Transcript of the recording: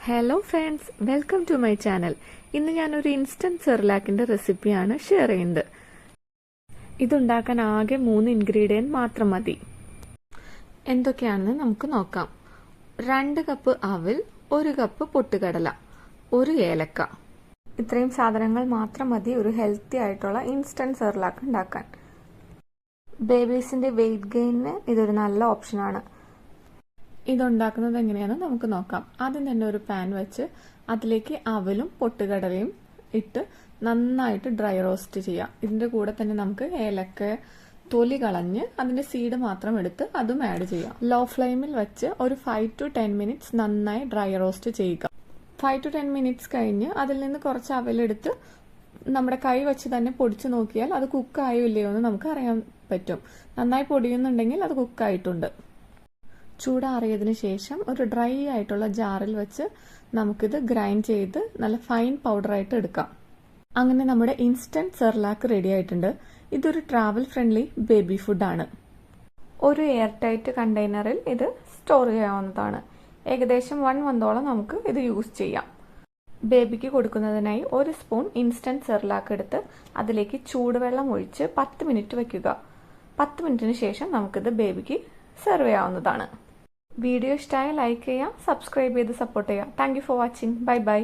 Hello friends, welcome to my channel. ഇന്ന് ഞാനൊരു instant സെർലാക്കിന്റെ റെസിപ്പിയാണ് ഷെയർ ചെയ്യുന്നത്. ഇതുണ്ടാക്കാൻ ആകെ 3 ഇൻഗ്രീഡിയൻറ്റ് മാത്രം മതി. എന്തൊക്കെയാണെന്ന് നമുക്ക് നോക്കാം. 2 കപ്പ് അവിൽ, 1 കപ്പ് പൊട്ടുകടല, 1 ഏലക്ക. ഇത്രയും സാധനങ്ങൾ മാത്രം മതി ഒരു ഹെൽത്തി ആയിട്ടുള്ള ഇൻസ്റ്റന്റ് സെർലാക്ക് ഉണ്ടാക്കാൻ. ബേബീസിന്റെ വെയിറ്റ് ഗെയിനിന് ഇതൊരു നല്ല ഓപ്ഷനാണ്. ഇതുണ്ടാക്കുന്നത് എങ്ങനെയാണെന്ന് നമുക്ക് നോക്കാം. ആദ്യം തന്നെ ഒരു പാൻ വെച്ച് അതിലേക്ക് അവലും പൊട്ടുകടലയും ഇട്ട് നന്നായിട്ട് ഡ്രൈ റോസ്റ്റ് ചെയ്യാം. ഇതിന്റെ കൂടെ തന്നെ നമുക്ക് ഏലക്ക തൊലി കളഞ്ഞ് അതിന്റെ സീഡ് മാത്രം എടുത്ത് അതും ആഡ് ചെയ്യാം. ലോ ഫ്ലെയിമിൽ വെച്ച് ഒരു 5 to 10 മിനിറ്റ്സ് നന്നായി ഡ്രൈ റോസ്റ്റ് ചെയ്യുക. 5 to 10 മിനിറ്റ്സ് കഴിഞ്ഞ് അതിൽ നിന്ന് കുറച്ച് അവലെടുത്ത് നമ്മുടെ കൈ വെച്ച് തന്നെ പൊടിച്ചു നോക്കിയാൽ അത് കുക്കായോ ഇല്ലയോ എന്ന് നമുക്ക് അറിയാൻ പറ്റും. നന്നായി പൊടിയുന്നുണ്ടെങ്കിൽ അത് കുക്കായിട്ടുണ്ട്. ചൂടാറിയതിന് ശേഷം ഒരു ഡ്രൈ ആയിട്ടുള്ള ജാറിൽ വെച്ച് നമുക്കിത് ഗ്രൈൻഡ് ചെയ്ത് നല്ല ഫൈൻ പൗഡറായിട്ട് എടുക്കാം. അങ്ങനെ നമ്മുടെ ഇൻസ്റ്റന്റ് സെർലാക്ക് റെഡി ആയിട്ടുണ്ട്. ഇതൊരു ട്രാവൽ ഫ്രണ്ട്ലി ബേബി ഫുഡാണ്. ഒരു എയർ ടൈറ്റ് കണ്ടെയ്നറിൽ ഇത് സ്റ്റോർ ചെയ്യാവുന്നതാണ്. ഏകദേശം 1 മന്തോളം നമുക്ക് ഇത് യൂസ് ചെയ്യാം. ബേബിക്ക് കൊടുക്കുന്നതിനായി 1 സ്പൂൺ ഇൻസ്റ്റന്റ് സെർലാക്ക് എടുത്ത് അതിലേക്ക് ചൂടുവെള്ളം ഒഴിച്ച് 10 മിനിറ്റ് വയ്ക്കുക. 10 മിനിറ്റിന് ശേഷം നമുക്കിത് ബേബിക്ക് സെർവ് ചെയ്യാവുന്നതാണ്. വീഡിയോ ഇഷ്ടമായ ലൈക്ക് ചെയ്യുക, സബ്സ്ക്രൈബ് ചെയ്ത് സപ്പോർട്ട് ചെയ്യുക. Thank you for watching. Bye bye.